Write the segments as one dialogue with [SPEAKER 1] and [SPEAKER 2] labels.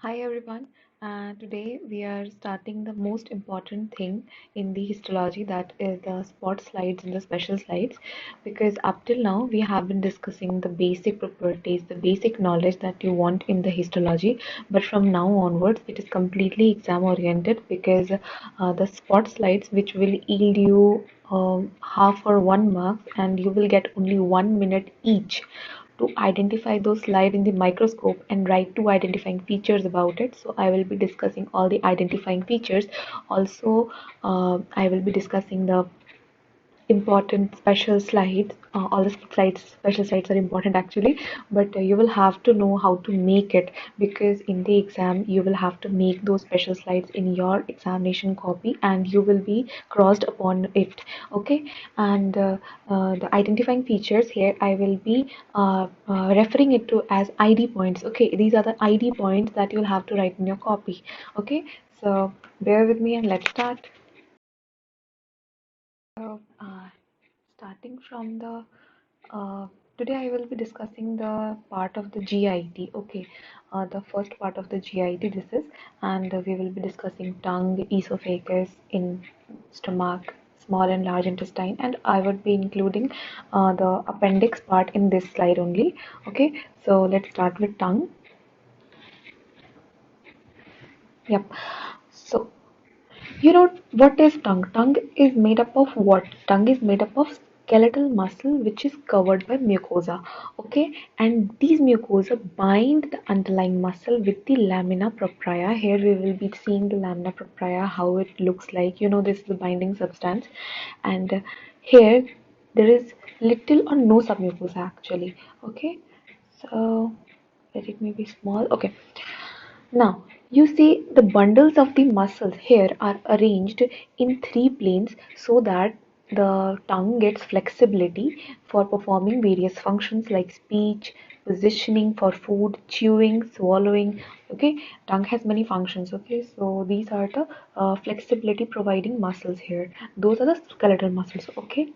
[SPEAKER 1] Hi everyone. Today we are starting the most important thing in the histology, that is the spot slides and the special slides, because up till now we have been discussing the basic properties, the basic knowledge that you want in the histology, but from now onwards it is completely exam oriented, because the spot slides which will yield you half or 1 mark, and you will get only 1 minute each to identify those live in the microscope and write two identifying features about it. So I will be discussing all the identifying features. Also, I will be discussing the important special slides. All the special slides are important actually, but you will have to know how to make it, because in the exam you will have to make those special slides in your examination copy and you will be crossed upon it. Okay, and the identifying features here I will be referring it to as ID points. Okay, these are the ID points that you'll have to write in your copy. Okay, so bear with me and let's start. So, starting from the today I will be discussing the part of the GIT. Okay, the first part of the GIT this is, and we will be discussing tongue, esophagus, in stomach, small and large intestine, and I would be including the appendix part in this slide only. Okay, so let's start with tongue. Yep. So you know what is tongue? Tongue is made up of what? Tongue is made up of skeletal muscle which is covered by mucosa. Okay, and these mucosa bind the underlying muscle with the lamina propria. Here we will be seeing the lamina propria, how it looks like. You know, this is the binding substance, and here there is little or no submucosa actually. Okay, so let it may be small. Okay, now, you see the bundles of the muscles here are arranged in three planes so that the tongue gets flexibility for performing various functions like speech, positioning for food, chewing, swallowing. Okay, tongue has many functions. Okay, so these are the flexibility providing muscles here. Those are the skeletal muscles. Okay,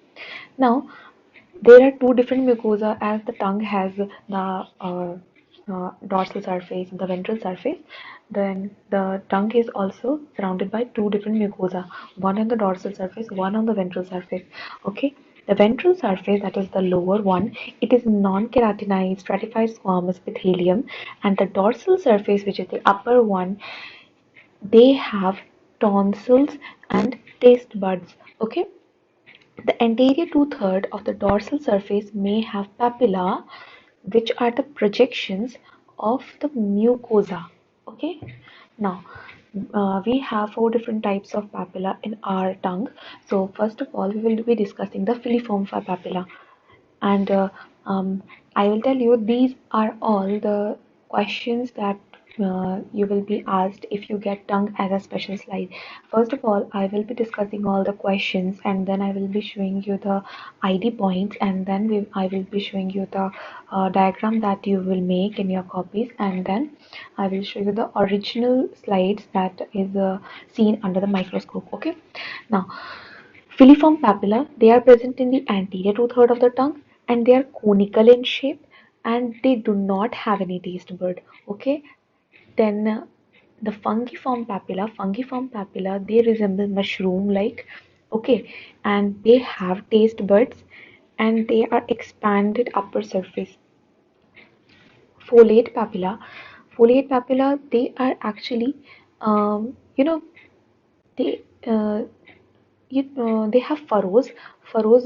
[SPEAKER 1] now there are two different mucosa, as the tongue has the dorsal surface and the ventral surface. Then the tongue is also surrounded by two different mucosa, one on the dorsal surface, one on the ventral surface. Okay. The ventral surface, that is the lower one, it is non-keratinized stratified squamous epithelium, and the dorsal surface, which is the upper one, they have tonsils and taste buds. Okay. The anterior two-thirds of the dorsal surface may have papilla, which are the projections of the mucosa. Okay. Now, we have four different types of papilla in our tongue. So, first of all, we will be discussing the filiform papilla, and I will tell you these are all the questions that you will be asked if you get tongue as a special slide. First of all, I will be discussing all the questions, and then I will be showing you the ID points, and then I will be showing you the diagram that you will make in your copies, and then I will show you the original slides that is seen under the microscope. Okay, now filiform papilla, they are present in the anterior two-thirds of the tongue, and they are conical in shape, and they do not have any taste bud. Okay, then the fungiform papilla, they resemble mushroom-like. Okay, and they have taste buds, and they are expanded upper surface. Foliate papilla, they are actually, you know, they they have furrows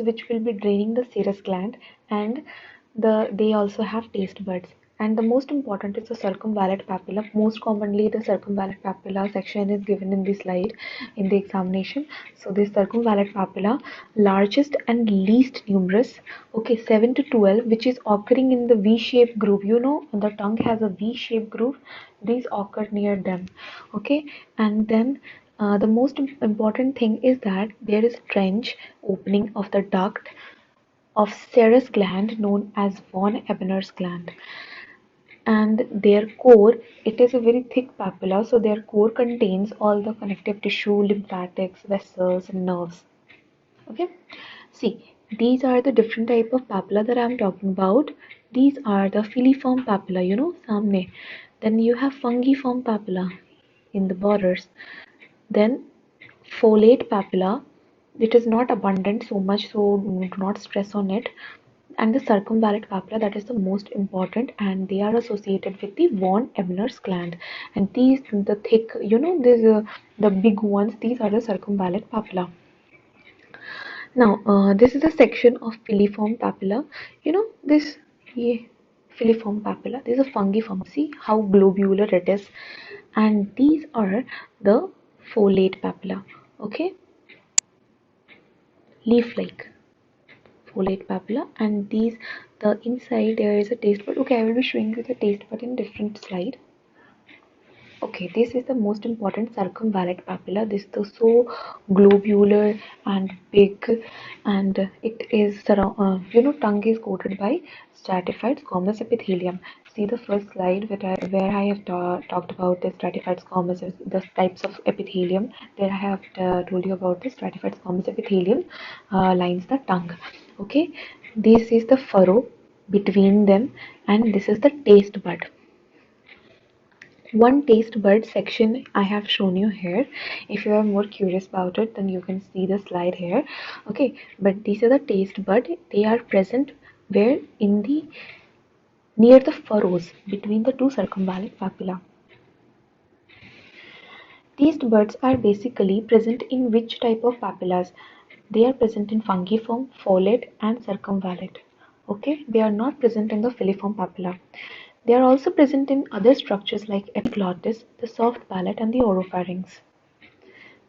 [SPEAKER 1] which will be draining the serous gland, and they also have taste buds. And the most important is the circumvallate papilla. Most commonly, the circumvallate papilla section is given in the slide in the examination. So this circumvallate papilla, largest and least numerous. Okay, 7 to 12, which is occurring in the V-shaped groove. You know, the tongue has a V-shaped groove. These occur near them. Okay, and then the most important thing is that there is trench opening of the duct of serous gland known as von Ebener's gland, and their core, it is a very thick papilla, so their core contains all the connective tissue, lymphatics, vessels, and nerves. Okay, see, these are the different type of papilla that I'm talking about. these are the filiform papilla, you know, samne. Then you have fungiform papilla in the borders. Then folate papilla, it is not abundant so much, so do not stress on it. And the circumvallate papilla, that is the most important, and they are associated with the von Ebner's gland. And these, the thick, you know, these the big ones, these are the circumvallate papilla. Now, this is a section of filiform papilla. You know, this, yeah, filiform papilla. This is a fungiform. See how globular it is. And these are the folate papilla. Okay, leaf-like folate papilla. And these, the inside there is a taste bud. Okay, I will be showing you the taste bud in different slide. Okay, this is the most important circumvallate papilla. This is so globular and big, and it is you know, tongue is coated by stratified squamous epithelium. See the first slide where I have talked about the stratified squamous, the types of epithelium. There I have told you about the stratified squamous epithelium lines the tongue. Okay, this is the furrow between them, and this is the taste bud. One taste bud section I have shown you here. If you are more curious about it, then you can see the slide here. Okay, but these are the taste bud. They are present where in the near the furrows between the two circumvallate papilla. Taste buds are basically present in which type of papillas? They are present in fungiform, folate, and circumvallate. Okay, they are not present in the filiform papilla. They are also present in other structures like epiglottis, the soft palate, and the oropharynx.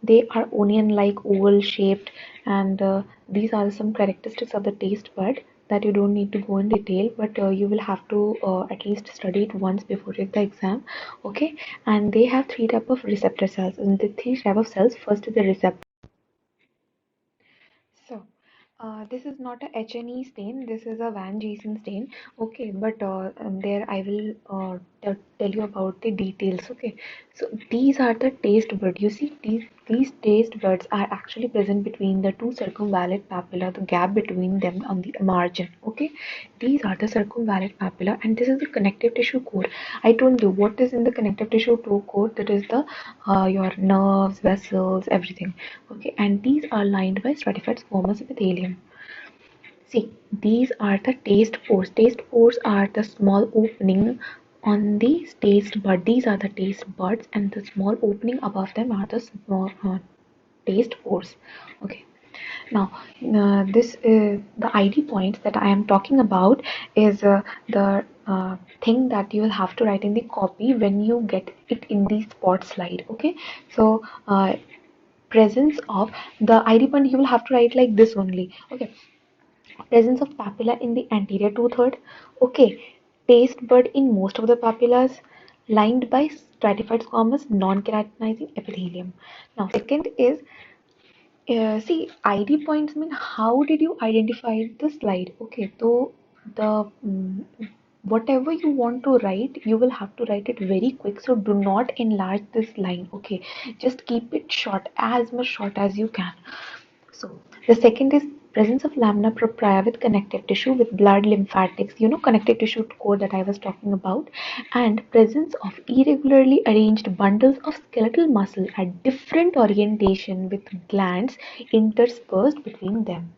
[SPEAKER 1] They are onion-like, oval-shaped, and these are some characteristics of the taste bud that you don't need to go in detail, but you will have to at least study it once before the exam. Okay, and they have three type of receptor cells. And the three type of cells, first is the receptor. So, this is not a HNE stain, this is a Van Giesen stain. Okay, but there I will tell you about the details. Okay, so these are the taste buds. You see, these taste buds are actually present between the two circumvallate papilla, the gap between them on the margin. Okay, these are the circumvallate papilla, and this is the connective tissue core. I told you what is in the connective tissue core. That is the your nerves, vessels, everything. Okay, and these are lined by stratified squamous epithelium. See, these are the taste pores. Taste pores are the small opening on the taste bud. These are the taste buds, and the small opening above them are the small taste pores. Okay. Now, this the ID points that I am talking about is the thing that you will have to write in the copy when you get it in the spot slide. Okay, so presence of the ID point you will have to write like this only. Okay, presence of papilla in the anterior two-third. Okay, taste bud in most of the papillas, lined by stratified squamous non-keratinizing epithelium. Now, second is see, ID points mean how did you identify the slide? Okay, so the whatever you want to write, you will have to write it very quick. So do not enlarge this line. Okay, just keep it short, as much short as you can. So the second is presence of lamina propria with connective tissue with blood lymphatics, you know, connective tissue core that I was talking about, and presence of irregularly arranged bundles of skeletal muscle at different orientation with glands interspersed between them.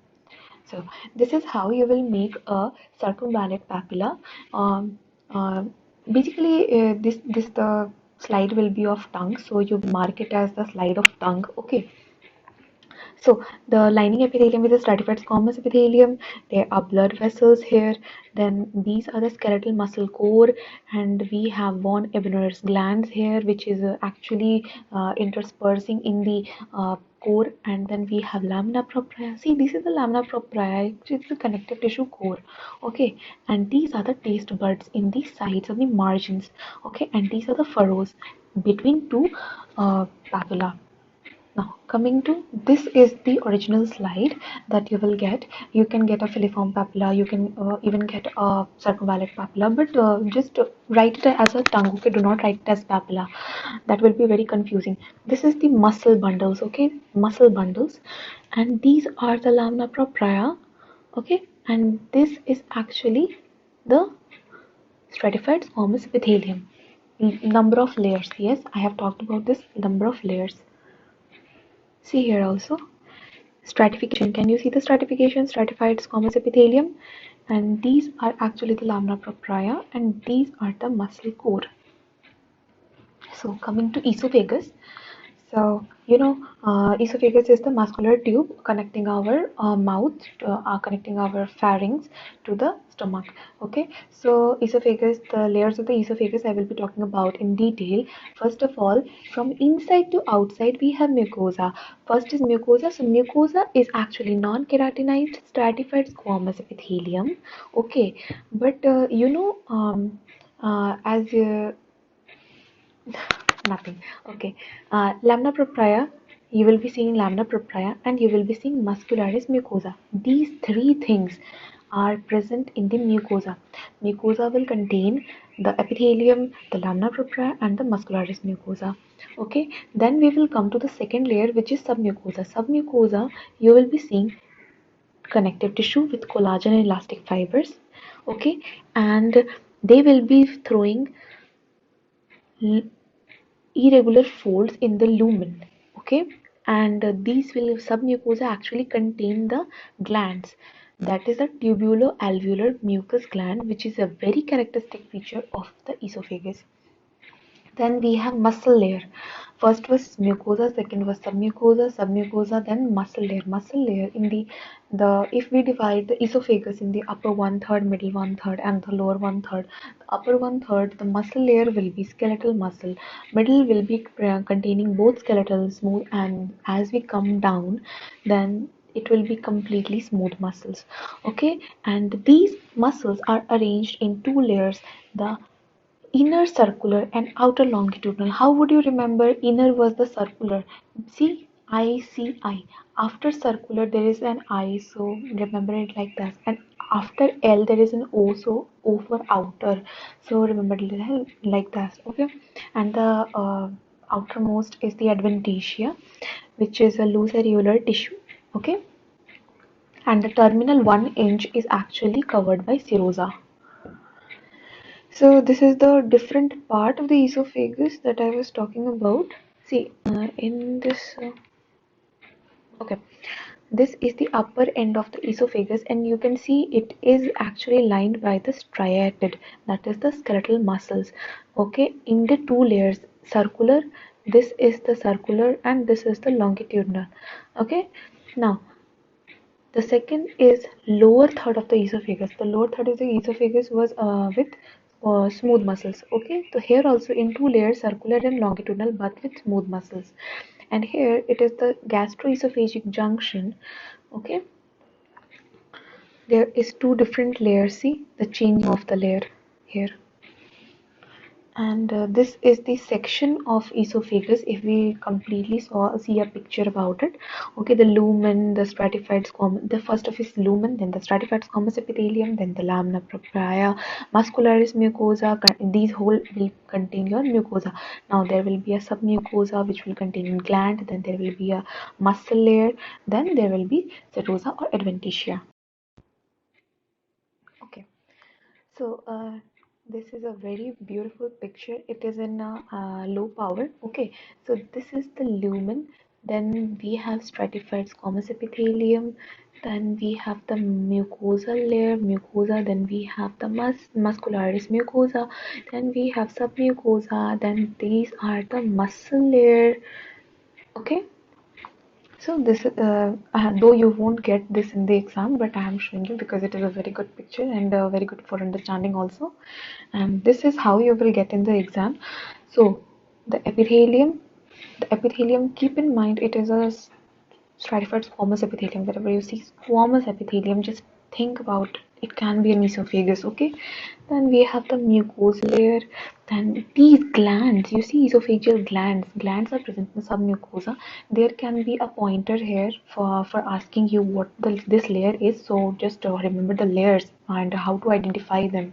[SPEAKER 1] So this is how you will make a circumvallate papilla. Um, uh, Basically, this the slide will be of tongue, so you mark it as the slide of tongue. Okay. So the lining epithelium is a stratified squamous epithelium. There are blood vessels here. Then these are the skeletal muscle core, and we have von Ebner's glands here, which is actually interspersing in the core. And then we have lamina propria. See, this is the lamina propria, which is the connective tissue core. Okay, and these are the taste buds in the sides of the margins. Okay, and these are the furrows between two papilla. Now, coming to this is the original slide that you will get. You can get a filiform papilla, you can even get a circumvallate papilla, but just write it as a tongue. Okay, do not write it as papilla. That will be very confusing. This is the muscle bundles. Okay, muscle bundles, and these are the lamina propria. Okay, and this is actually the Stratified squamous epithelium. Number of layers. Yes, I have talked about this number of layers. See here also. Stratification. Can you see the stratification? Stratified squamous epithelium. And these are actually the lamina propria, and these are the muscle core. So coming to esophagus. So, esophagus is the muscular tube connecting our mouth, connecting our pharynx to the stomach. Okay, so esophagus, the layers of the esophagus I will be talking about in detail. First of all, from inside to outside, we have mucosa. First is mucosa. So, mucosa is actually non-keratinized stratified squamous epithelium. Okay, but as nothing. Okay, lamina propria, you will be seeing lamina propria and you will be seeing muscularis mucosa. These three things are present in the mucosa. Mucosa will contain the epithelium, the lamina propria and the muscularis mucosa. Okay, then we will come to the second layer, which is submucosa. Submucosa, you will be seeing connective tissue with collagen and elastic fibers. Okay, and they will be throwing irregular folds in the lumen. Okay, and these will submucosa actually contain the glands, that is a tubulo-alveolar mucus gland, which is a very characteristic feature of the esophagus. Then we have muscle layer. First was mucosa, second was submucosa, then muscle layer. Muscle layer in the if we divide the esophagus in the upper one third, middle one third, and the lower one third, the upper one third, the muscle layer will be skeletal muscle. Middle will be containing both skeletal, smooth, and as we come down, then it will be completely smooth muscles. Okay, and these muscles are arranged in two layers, the inner circular and outer longitudinal. How would you remember? Inner was the circular. See, I see I. After circular there is an I, so remember it like that. And after L there is an O, so O for outer. So remember it like that. Okay. And the outermost is the adventitia, which is a loose areolar tissue. Okay. And the terminal 1 inch is actually covered by serosa. So this is the different part of the esophagus that I was talking about. See, in this, okay, this is the upper end of the esophagus, and you can see it is actually lined by the striated, that is the skeletal muscles. Okay, in the two layers, circular. This is the circular, and this is the longitudinal. Okay, now the second is lower third of the esophagus. The lower third of the esophagus was with smooth muscles. Okay, so here also in two layers, circular and longitudinal, but with smooth muscles. And here it is the gastroesophageal junction. Okay, there is two different layers. See the changing of the layer here. And this is the section of esophagus if we completely see a picture about it. Okay, the lumen, the stratified squamous, the first of is lumen, then the stratified squamous epithelium, then the lamina propria, muscularis mucosa. These whole will contain your mucosa. Now there will be a submucosa which will contain gland, then there will be a muscle layer, then there will be serosa or adventitia. Okay, so this is a very beautiful picture. It is in low power. Okay, so this is the lumen. Then we have stratified squamous epithelium. Then we have the mucosal layer, mucosa. Then we have the muscularis mucosa. Then we have submucosa. Then these are the muscle layer. Okay. So this, though you won't get this in the exam, but I am showing you because it is a very good picture and very good for understanding also. And this is how you will get in the exam. So the epithelium, keep in mind it is a stratified squamous epithelium. Wherever you see squamous epithelium, just think about it can be an esophagus. Okay, then we have the mucosal layer. Then these glands, you see esophageal glands are present in the submucosa. There can be a pointer here for asking you what this layer is, so just remember the layers and how to identify them.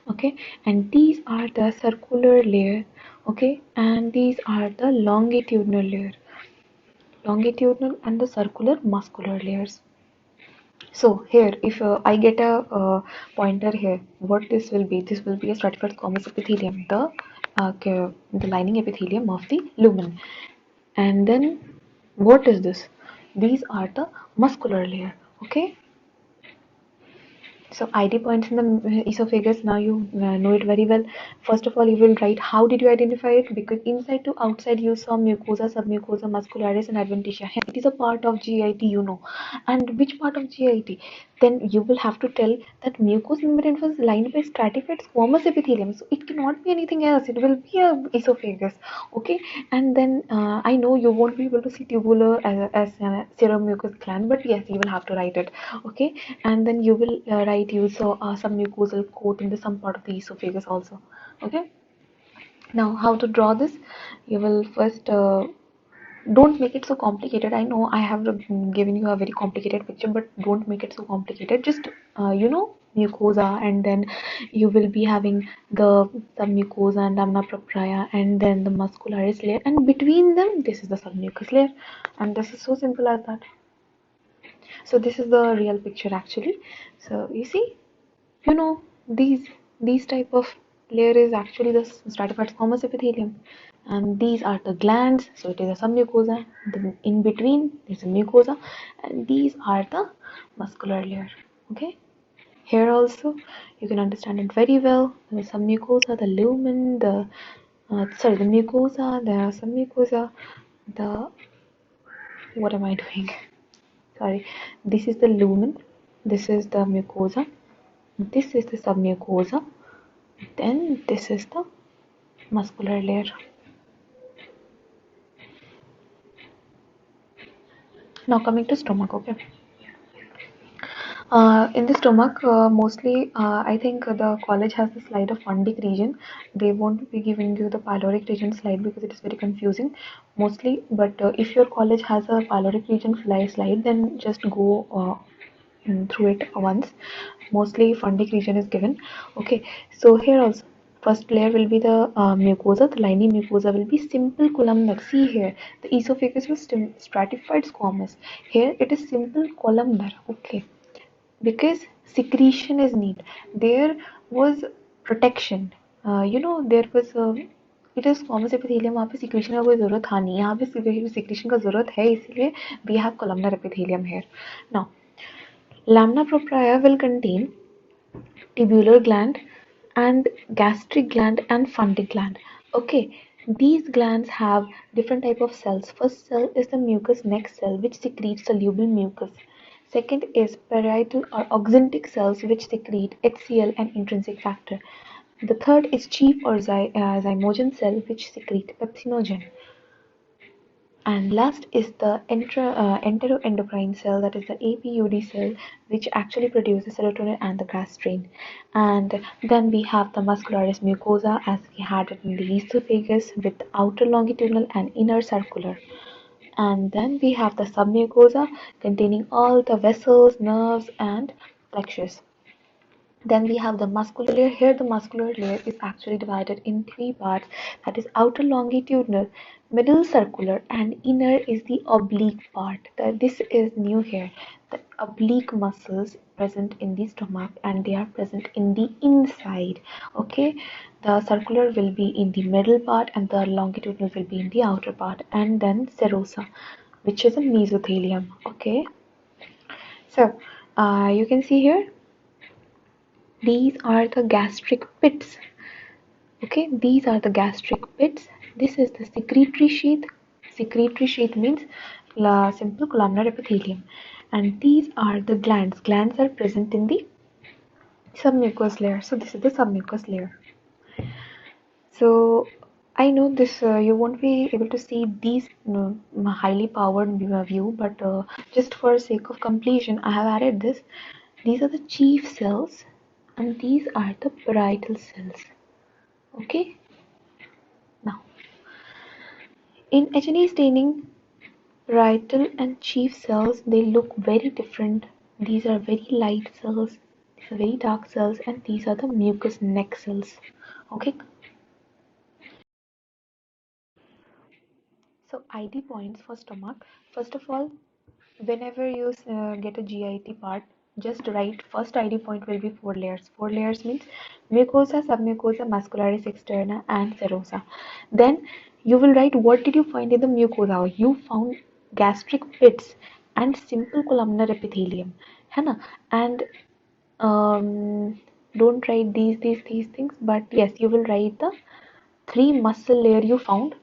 [SPEAKER 1] Okay, and these are the circular layer. Okay, and these are the longitudinal layer, longitudinal and the circular muscular layers. So here, if I get a pointer here, what this will be? This will be a stratified squamous epithelium, the lining epithelium of the lumen. And then what is this? These are the muscular layer. Okay, so ID points in the esophagus, now you know it very well. First of all, you will write how did you identify it, because inside to outside you saw mucosa, submucosa, muscularis and adventitia. Hence, it is a part of GIT, you know. And which part of GIT? Then you will have to tell that mucous membrane was lined by stratified squamous epithelium. So it cannot be anything else. It will be a esophagus. Okay. And then I know you won't be able to see tubular as serum mucous gland, but yes, you will have to write it. Okay. And then you will write you saw some mucosal coat in the some part of the esophagus also. Okay. Now how to draw this? You will first don't make it so complicated. I know I have given you a very complicated picture, but don't make it so complicated. Just mucosa, and then you will be having the submucosa and lamina propria, and then the muscularis layer, and between them this is the submucous layer, and this is so simple as that. So this is the real picture actually. So you see, you know, these type of layer is actually the stratified squamous epithelium, and these are the glands. So it is a submucosa. In between is a mucosa, and these are the muscular layer. Okay, here also you can understand it very well. The submucosa, the lumen, the mucosa, the submucosa, the what am I doing? Sorry, this is the lumen, this is the mucosa, this is the submucosa, then this is the muscular layer. Now coming to stomach, okay. In the stomach, mostly, I think the college has the slide of fundic region. They won't be giving you the pyloric region slide because it is very confusing, mostly. But if your college has a pyloric region slide, then just go through it once. Mostly fundic region is given. Okay, so here also first layer will be the mucosa. The lining mucosa will be simple columnar. See here, the esophagus was stratified squamous. Here it is simple columnar. Okay, because secretion is need. There was protection. There was it is squamous epithelium. वहाँ पे secretion का कोई ज़रूरत था नहीं. यहाँ पे secretion का ज़रूरत है, इसीलिए we have columnar epithelium here. Now, lamina propria will contain tubular gland and gastric gland and fundic gland. Okay, these glands have different type of cells. First cell is the mucous neck cell, which secretes soluble mucus. Second is parietal or oxyntic cells, which secrete HCl and intrinsic factor. The third is chief or zymogen cell, which secrete pepsinogen. And last is the enteroendocrine cell, that is the APUD cell, which actually produces serotonin and the gastrin. And then we have the muscularis mucosa, as we had it in the esophagus, with outer longitudinal and inner circular. And then we have the submucosa, containing all the vessels, nerves, and plexus. Then we have the muscular layer. Here the muscular layer is actually divided in three parts, that is outer longitudinal, middle circular, and inner is the oblique part. This is new here. The oblique muscles present in the stomach, and they are present in the inside. Okay, the circular will be in the middle part and the longitudinal will be in the outer part, and then serosa, which is a mesothelium. Okay, so you can see here these are the gastric pits. Okay, these are the gastric pits. This is the secretory sheath. Secretory sheath means simple columnar epithelium. And these are the glands. Glands are present in the submucous layer. So this is the submucous layer. So I know this you won't be able to see these highly powered view, but just for sake of completion, I have added this. These are the chief cells, and these are the parietal cells. Okay, now in H&E staining, parietal and chief cells, they look very different. These are very light cells, these are very dark cells, and these are the mucous neck cells. Okay, so ID points for stomach. First of all, whenever you get a GIT part, just write first ID point will be 4 layers. 4 layers means mucosa, submucosa, muscularis externa, and serosa. Then you will write what did you find in the mucosa. You found gastric pits and simple columnar epithelium, है ना? And don't write these things, but yes, you will write the 3 muscle layer you found: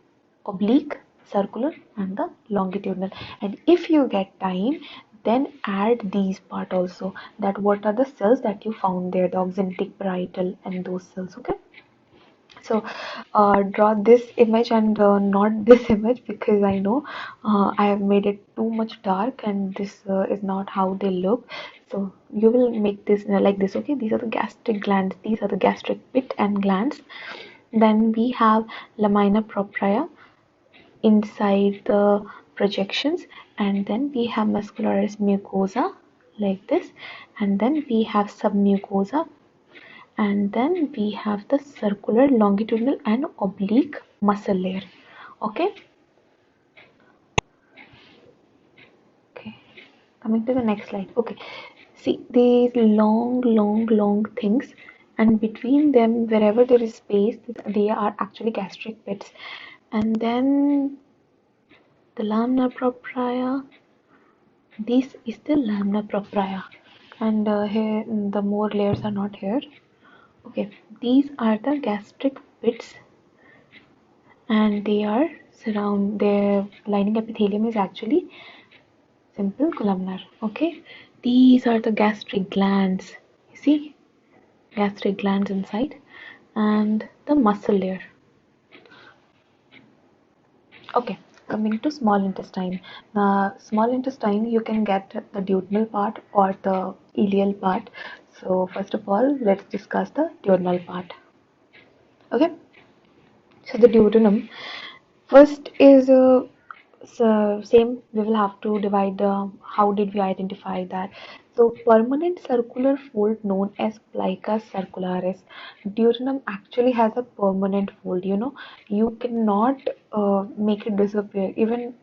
[SPEAKER 1] oblique, circular, and the longitudinal. And if you get time, then add these part also, that what are the cells that you found there, the oxyntic, parietal, and those cells. Okay, so draw this image and not this image, because I know I have made it too much dark and this is not how they look. So you will make this like this. Okay, these are the gastric glands, these are the gastric pit and glands. Then we have lamina propria inside the projections, and then we have muscularis mucosa like this, and then we have submucosa, and then we have the circular, longitudinal, and oblique muscle layer. Okay, okay, coming to the next slide. Okay, see these long things, and between them, wherever there is space, they are actually gastric pits. And then the lamina propria, this is the lamina propria, and here the more layers are not here. Okay, these are the gastric pits, and they are surround their lining epithelium is actually simple columnar. Okay, these are the gastric glands. You see, gastric glands inside, and the muscle layer. Okay, coming to small intestine. Small intestine, you can get the duodenal part or the ileal part. So first of all, let's discuss the duodenal part. Okay, so the duodenum first is so same. We will have to divide the how did we identify that. So permanent circular fold known as plica circularis. Duodenum actually has a permanent fold. You cannot make it disappear even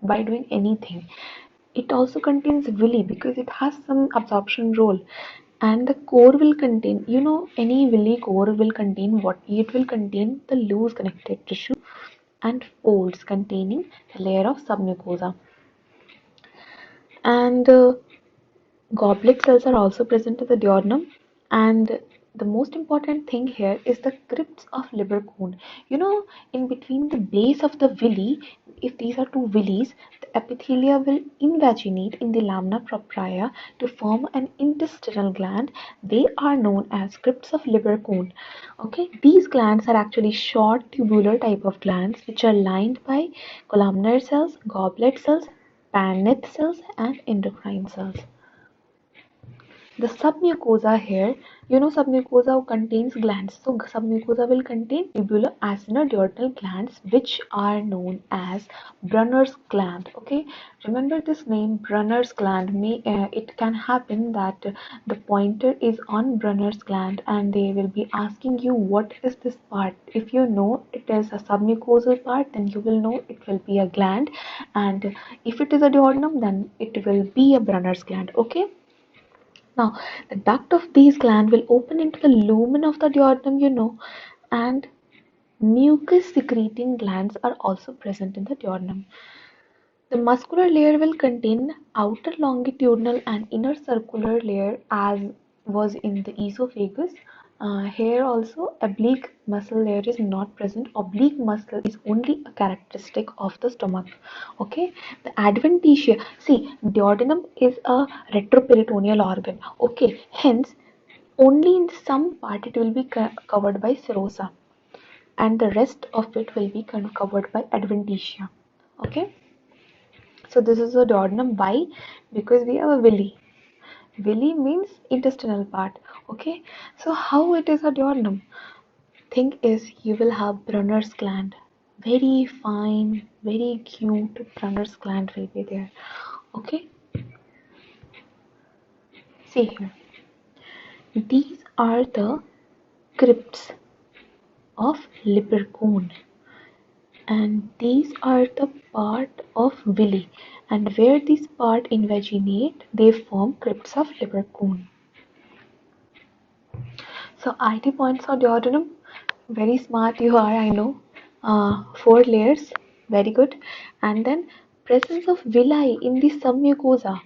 [SPEAKER 1] by doing anything. It also contains villi because it has some absorption role. And the core will contain, any villi core will contain what? It will contain the loose connective tissue and folds containing a layer of submucosa. And goblet cells are also present in the duodenum. And the most important thing here is the crypts of Lieberkühn. In between the base of the villi, if these are two villis, the epithelia will invaginate in the lamina propria to form an intestinal gland. They are known as crypts of Lieberkühn. Okay, these glands are actually short tubular type of glands which are lined by columnar cells, goblet cells, Paneth cells, and endocrine cells. The submucosa here, submucosa contains glands. So submucosa will contain tubular acidoduodenal glands which are known as Brunner's gland. Okay, remember this name, Brunner's gland. It can happen that the pointer is on Brunner's gland and they will be asking you what is this part. If you know it is a submucosal part, then you will know it will be a gland, and if it is a duodenum, then it will be a Brunner's gland. Okay. Now, the duct of these glands will open into the lumen of the duodenum, and mucus secreting glands are also present in the duodenum. The muscular layer will contain outer longitudinal and inner circular layer as was in the esophagus. Here also oblique muscle layer is not present. Oblique muscle is only a characteristic of the stomach. Okay, the adventitia. See, duodenum is a retroperitoneal organ. Okay, hence only in some part it will be covered by serosa, and the rest of it will be covered by adventitia. Okay. So this is a duodenum. Why? Because we have a villi. Villi means intestinal part. Okay. So how it is a duodenum? Thing is, you will have Brunner's gland. Very fine, very cute Brunner's gland will be there. Okay. See here. These are the crypts of Lieberkühn. and these are the part of villi, and where these part invaginate, they form crypts of Lieberkühn. So IT points for duodenum. Very smart you are, I know. Four layers, very good. And then presence of villi in the submucosa,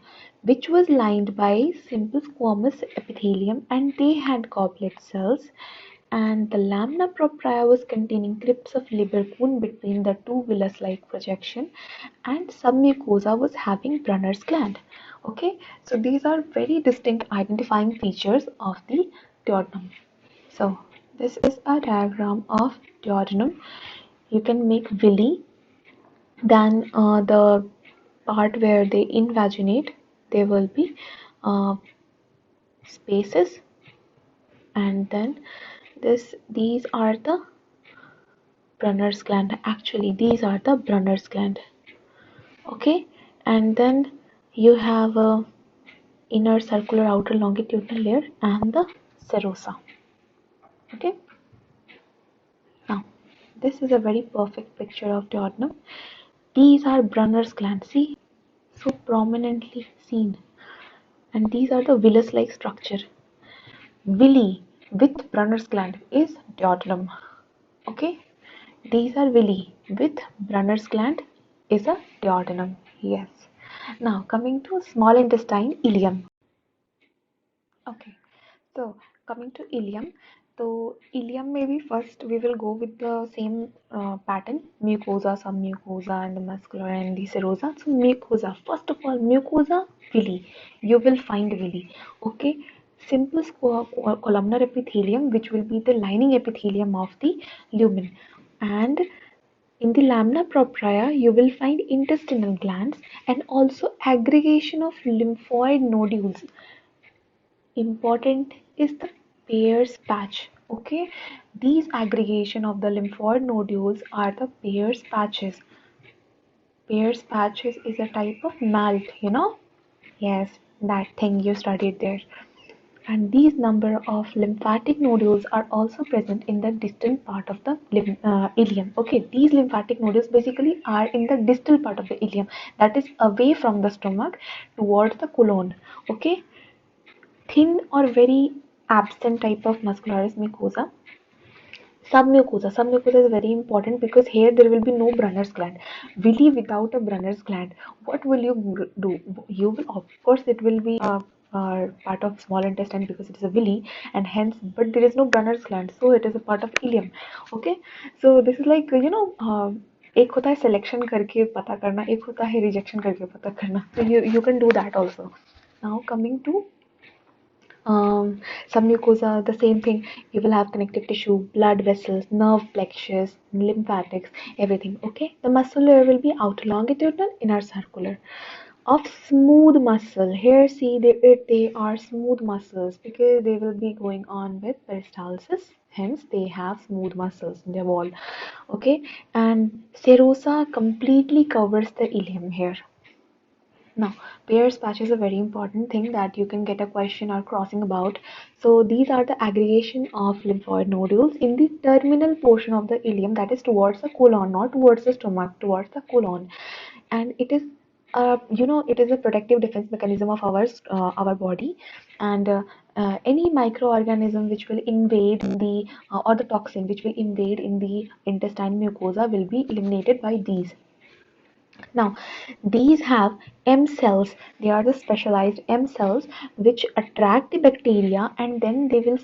[SPEAKER 1] which was lined by simple squamous epithelium, and they had goblet cells. And the lamina propria was containing crypts of Lieberkühn between the two villus-like projection, and submucosa was having Brunner's gland. Okay, so these are very distinct identifying features of the duodenum. So this is a diagram of duodenum. You can make villi, then the part where they invaginate, there will be uh, spaces, and then these are the Brunner's gland. Actually, these are the Brunner's gland. Okay, and then you have a inner circular outer longitudinal layer and the serosa. Okay, now this is a very perfect picture of duodenum. These are Brunner's gland, see, so prominently seen, and these are the villus-like structure. Villi with Brunner's gland is duodenum. Okay, these are villi with Brunner's gland is a duodenum. Yes. Now coming to small intestine, ileum. Okay, so coming to ileum, so ileum maybe first we will go with the same pattern, mucosa, submucosa, and the muscular and the serosa. So mucosa, first of all, mucosa, villi, you will find villi. Okay, simple columnar epithelium, which will be the lining epithelium of the lumen, and in the lamina propria, you will find intestinal glands and also aggregation of lymphoid nodules. Important is the Peyer's patch. Okay, these aggregation of the lymphoid nodules are the Peyer's patches. Peyer's patches is a type of malt, you know. Yes, that thing you studied there. And these number of lymphatic nodules are also present in the distal part of the ileum. Okay, these lymphatic nodules basically are in the distal part of the ileum, that is away from the stomach towards the colon. Okay, thin or very absent type of muscularis mucosa. Submucosa is very important because here there will be no Brunner's gland. Villi without a Brunner's gland, what will you do? You will, of course, it will be part of small intestine because it is a villi, and hence, but there is no Brunner's gland, so it is a part of ileum. Okay, so this is like एक होता है selection करके पता करना, एक होता है rejection करके पता करना. So you can do that also. Now coming to submucosa, the same thing. You will have connective tissue, blood vessels, nerve plexus, lymphatics, everything. Okay, the muscle layer will be outer longitudinal, inner circular. Of smooth muscle, here see they are smooth muscles because they will be going on with peristalsis. Hence, they have smooth muscles in their wall. Okay, and serosa completely covers the ileum here. Now, Peyer's patch is a very important thing that you can get a question or crossing about. So these are the aggregation of lymphoid nodules in the terminal portion of the ileum, that is towards the colon, not towards the stomach, towards the colon. And it is it is a protective defense mechanism of our body, and any microorganism which will invade the or the toxin which will invade in the intestine mucosa will be eliminated by these. Now, these have M cells. They are the specialized M cells which attract the bacteria, and then they will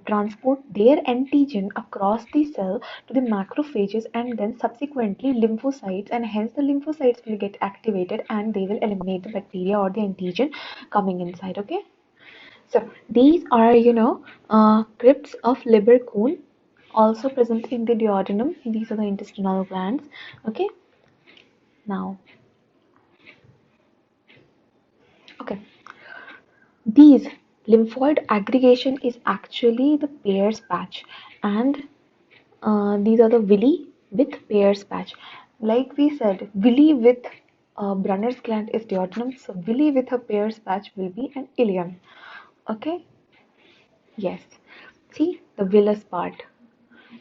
[SPEAKER 1] transport their antigen across the cell to the macrophages and then subsequently lymphocytes, and hence the lymphocytes will get activated and they will eliminate the bacteria or the antigen coming inside. Okay. So these are, crypts of Lieberkühn, also present in the duodenum. These are the intestinal glands. Okay. Now, okay. These lymphoid aggregation is actually the Peyer's patch, and these are the villi with Peyer's patch. Like we said, villi with Brunner's gland is duodenum, so villi with a Peyer's patch will be an ileum. Okay, yes. See the villus part,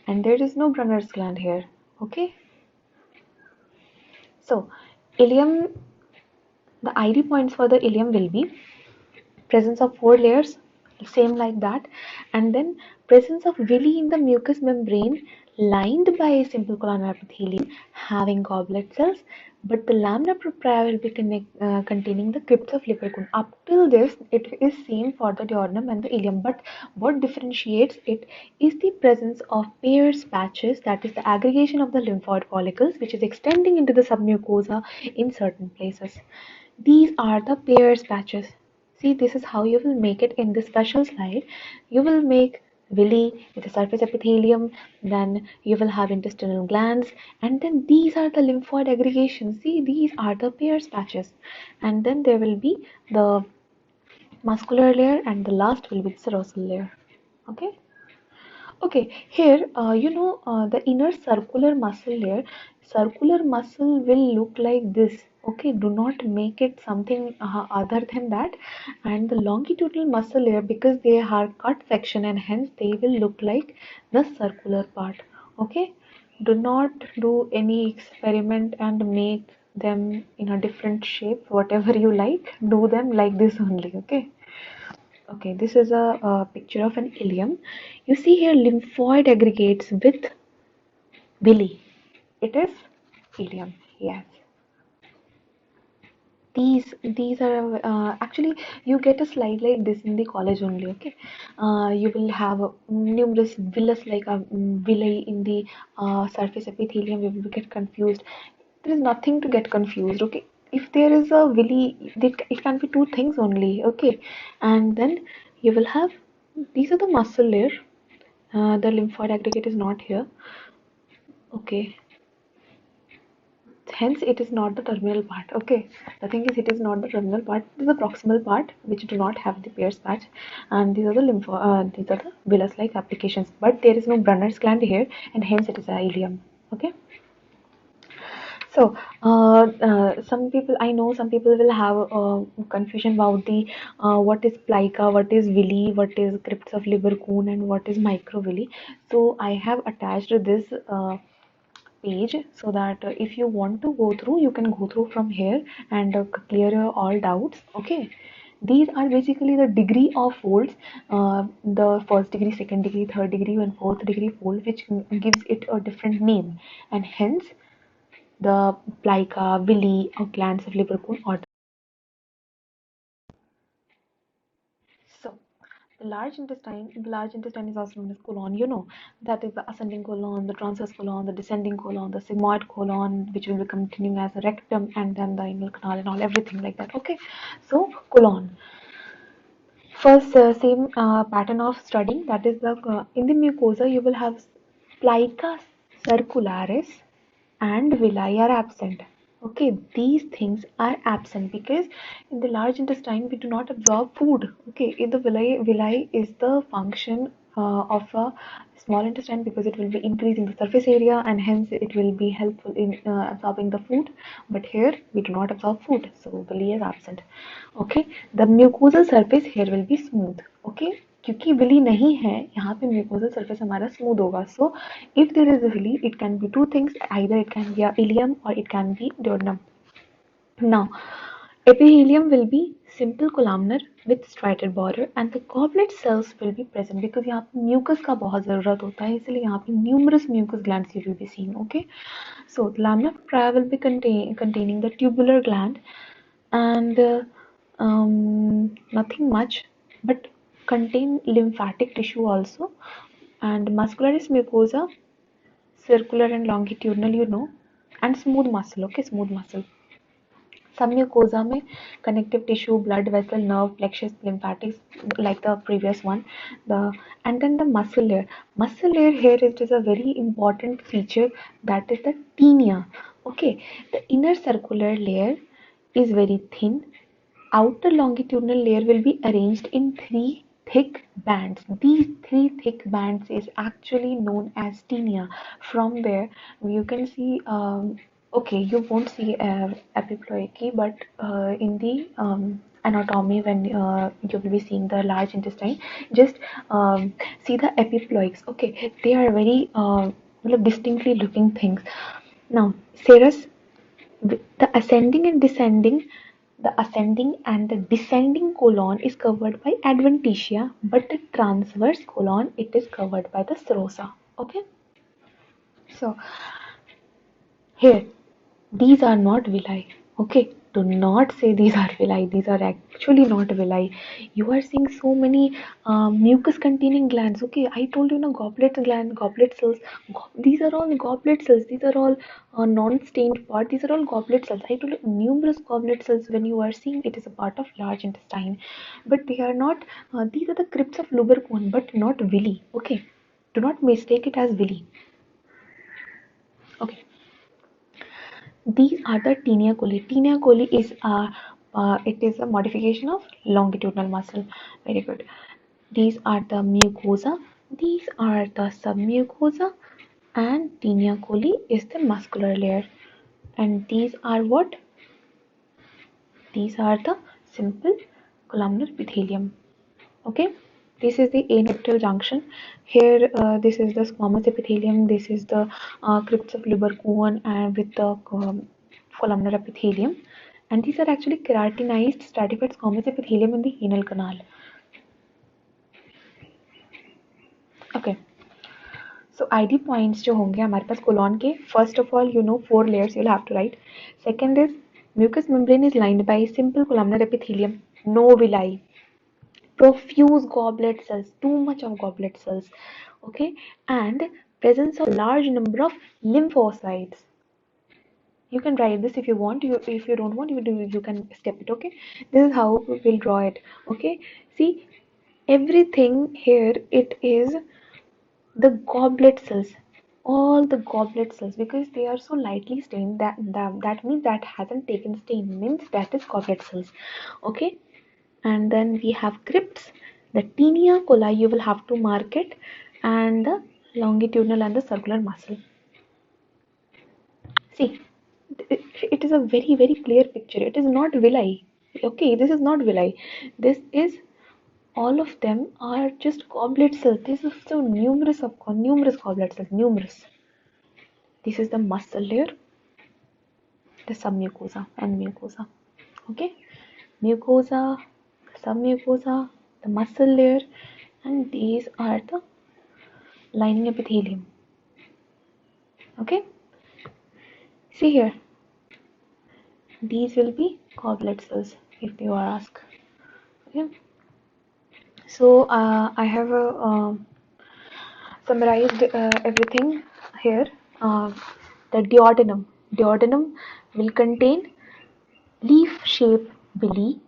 [SPEAKER 1] and there is no Brunner's gland here. Okay, So ileum, the ID points for the ileum will be presence of four layers, same like that, and then presence of villi in the mucous membrane lined by a simple columnar epithelium having goblet cells, but the lamina propria will be containing the crypts of Liverpool. Up till this, it is same for the duodenum and the ileum, but what differentiates it is the presence of Peyer's patches, that is the aggregation of the lymphoid follicles, which is extending into the submucosa in certain places. These are the Peyer's patches. See, this is how you will make it in this special slide. You will make villi with a surface epithelium, then you will have intestinal glands, and then these are the lymphoid aggregations. See, these are the Peyer's patches, and then there will be the muscular layer, and the last will be the serosal layer. Okay. Okay, here the inner circular muscle will look like this. Okay, do not make it something other than that. And the longitudinal muscle layer, because they are cut section and hence they will look like the circular part. Okay, do not do any experiment and make them in a different shape. Whatever you like, do them like this only. Okay. Okay, this is a picture of an ileum. You see here lymphoid aggregates with villi. It is ileum. Yes. These are actually you get a slide like this in the college only. Okay, you will have numerous villas like a villi in the surface epithelium. You will get confused. There is nothing to get confused. Okay, if there is a villi, it can be two things only. Okay, and then you will have these are the muscle layer. The lymphoid aggregate is not here. Okay, hence it is not the terminal part. Okay, the thing is it is not the terminal part, it is the proximal part which do not have the Peyer's patch, and these are the these are the villus like applications, but there is no Brunner's gland here, and hence it is a ileum. Okay, so some people, I know some people will have confusion about the what is plica, what is villi, what is crypts of Lieberkühn, and what is microvilli. So I have attached this page so that if you want to go through, you can go through from here and clear your all doubts. Okay, these are basically the degree of folds, the first degree, second degree, third degree, and fourth degree fold, which gives it a different name, and hence the plica, villi, or glands of Lieberkühn or so. The large intestine is also known as colon. You know, that is the ascending colon, the transverse colon, the descending colon, the sigmoid colon, which will be continuing as a rectum, and then the anal canal and all, everything like that. Okay, so colon. First, same pattern of studying. That is the in the mucosa you will have plica circularis and villi are absent. Okay, these things are absent because in the large intestine we do not absorb food. Okay, in the villi is the function of a small intestine because it will be increasing the surface area and hence it will be helpful in absorbing the food. But here we do not absorb food, so villi is absent. Okay, the mucosal surface here will be smooth. Okay, क्योंकि villi नहीं है यहाँ पे mucosal surface हमारा smooth होगा. So if there is a villi it can be two things, either it can be a ileum or it can be duodenum. Now epithelium will be simple columnar with striated border and the goblet cells will be present because यहाँ पे mucus का बहुत ज़रूरत होता है, इसलिए यहाँ पे numerous mucus glands you will be seen. Okay, so the lamina propria will be containing the tubular gland and nothing much, but contain lymphatic tissue also, and muscularis mucosa, circular and longitudinal, you know, and smooth muscle. Okay, smooth muscle. Submucosa में connective tissue, blood vessel, nerve, plexus, lymphatics, like the previous one. And then the muscle layer. Muscle layer here is a very important feature, that is the tinea. Okay, the inner circular layer is very thin. Outer longitudinal layer will be arranged in three thick bands. These three thick bands is actually known as tinea, from where you can see okay, you won't see epiploiky, but in the anatomy, when you will be seeing the large intestine, just see the epiploics. Okay, they are very distinctly looking things. Now serous The ascending and descending, the ascending and the descending colon is covered by adventitia, but the transverse colon it is covered by the serosa. Okay, so here these are not villi. Okay, do not say these are villi. These are actually not villi. You are seeing so many mucus containing glands. Okay, I told you no goblet gland, goblet cells. These are all goblet cells. These are all non-stained part. These are all goblet cells. I told you numerous goblet cells when you are seeing it is a part of large intestine, but they are not. These are the crypts of Lubercon, but not villi. Okay, do not mistake it as villi. Okay. These are the tinea coli. Tinea coli is it is a modification of longitudinal muscle. Very good. These are the mucosa. These are the submucosa, and tinea coli is the muscular layer. And these are what? These are the simple columnar epithelium. Okay. This is the anectal junction. Here, this is the squamous epithelium. This is the crypts of Lubercuan and with the columnar epithelium. And these are actually keratinized stratified squamous epithelium in the anal canal. Okay. So ID points जो होंगे हमारे पास colon के, first of all you know 4 layers you'll have to write. Second is mucous membrane is lined by simple columnar epithelium, no villi. Profuse goblet cells, too much of goblet cells, okay, and presence of large number of lymphocytes. You can write this if you want. If you don't want, you can skip it. Okay, this is how we'll draw it. Okay, see everything here. It is the goblet cells, all the goblet cells, because they are so lightly stained that means that hasn't taken stain, means that is goblet cells. Okay, and then we have crypts, the tinea coli you will have to mark it, and the longitudinal and the circular muscle. See, it is a very clear picture. It is not villi. Okay, this is not villi. This is, all of them are just goblet cells. This is so numerous goblet cells, numerous. This is the muscle layer, the submucosa and mucosa. Okay, mucosa, submucosa, the muscle layer, and these are the lining epithelium. Okay, see here, these will be goblet cells if you are asked. Okay, so I have summarized everything here. The duodenum will contain leaf-shaped villi.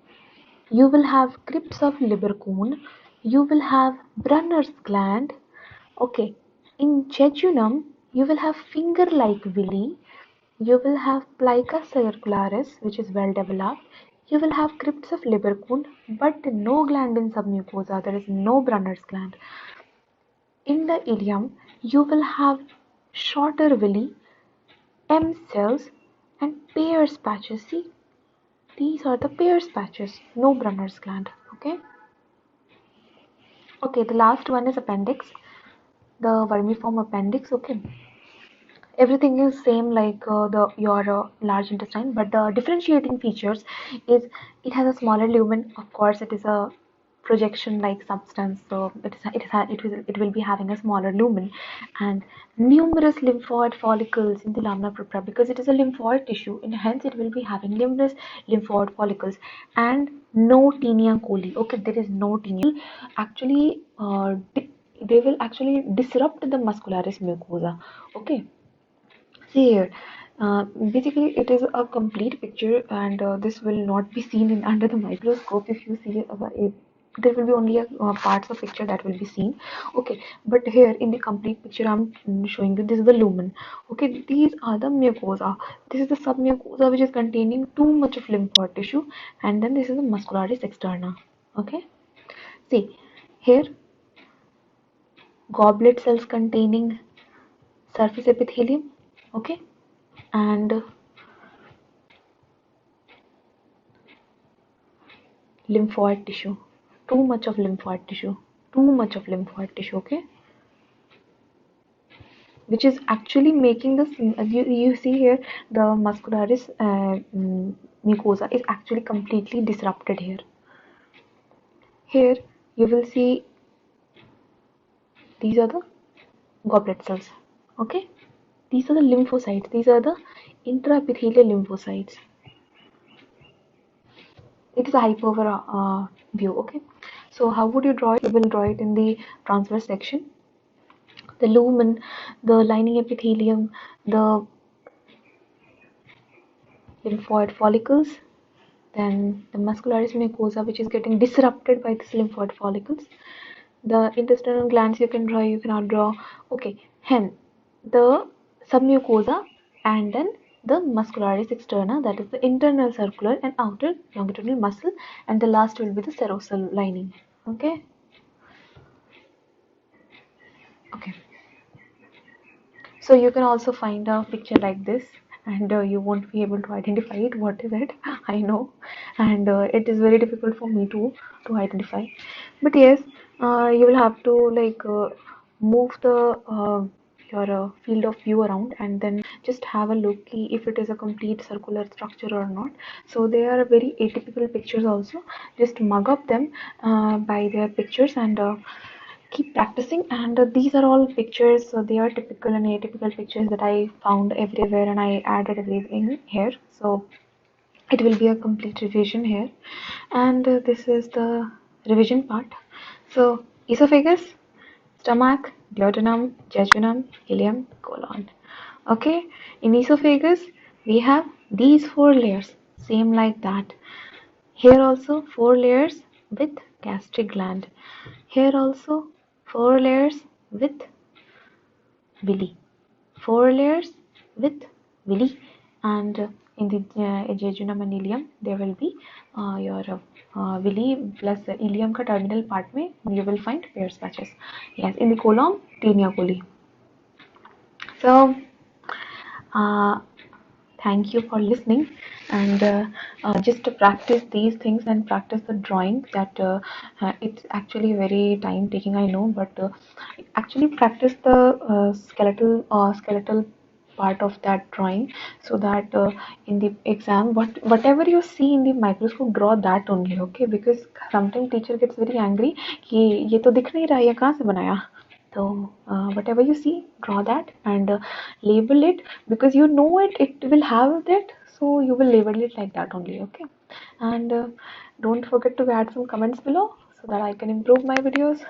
[SPEAKER 1] You will have crypts of Libercone. You will have Brunner's gland. Okay, in jejunum, you will have finger-like villi. You will have plica circularis, which is well developed. You will have crypts of Libercone, but no gland in submucosa. There is no Brunner's gland. In the ileum, you will have shorter villi, M cells, and Peyer's patches. See, these are the Peyer's patches. No Brunner's gland. Okay. Okay, the last one is appendix, the vermiform appendix. Okay, everything is same like the your large intestine, but the differentiating features is it has a smaller lumen. Of course, it is a projection like substance, so it will be having a smaller lumen, and numerous lymphoid follicles in the lamina propria, because it is a lymphoid tissue, and hence it will be having numerous lymphoid follicles, and no tinea coli. Okay, there is no tinea. Actually, they will actually disrupt the muscularis mucosa. Okay, see here. Basically, it is a complete picture, and this will not be seen in under the microscope. If you see there will be only a parts of picture that will be seen. Okay, but here in the complete picture, I'm showing you this is the lumen. Okay, these are the mucosa. This is the submucosa, which is containing too much of lymphoid tissue, and then this is the muscularis externa. Okay, see here, goblet cells containing surface epithelium. Okay, and lymphoid tissue, too much of lymphoid tissue, too much of lymphoid tissue. Okay, which is actually making this. You see here the muscularis mucosa is actually completely disrupted here. Here you will see these are the goblet cells. Okay, these are the lymphocytes. These are the intraepithelial lymphocytes. It is a hypover view. Okay, so how would you draw it? You will draw it in the transverse section. The lumen, the lining epithelium, the lymphoid follicles, then the muscularis mucosa, which is getting disrupted by these lymphoid follicles. The intestinal glands you can draw, you cannot draw. Okay, hence the submucosa, and then the muscularis externa, that is the internal circular and outer longitudinal muscle, and the last will be the serosal lining. Okay. Okay. So you can also find a picture like this, and you won't be able to identify it. What is it? I know, and it is very difficult for me to identify. But yes, you will have to like move the your field of view around, and then just have a look if it is a complete circular structure or not. So they are very atypical pictures also. Just mug up them by their pictures, and keep practicing. And these are all pictures, so they are typical and atypical pictures that I found everywhere, and I added everything here. So it will be a complete revision here, and this is the revision part. So esophagus, stomach, duodenum, jejunum, ileum, colon. Okay, in esophagus we have these four layers, same like that. Here also four layers with gastric gland. Here also four layers with villi. Four layers with villi, and in the jejunum and ileum there will be your villi plus ileum ka terminal part में you will find Peyer's patches. Yes, in the colon tinea coli. So uh, thank you for listening, and just to practice these things and practice the drawing. That it's actually very time taking, I know, but actually practice the skeletal part of that drawing, so that in the exam whatever you see in the microscope, draw that only. Okay, because sometimes teacher gets very angry कि ये तो दिख नहीं रहा, ये कहाँ से बनाया. So whatever you see, draw that, and label it, because you know it will have that, so you will label it like that only. Okay, and don't forget to add some comments below so that I can improve my videos.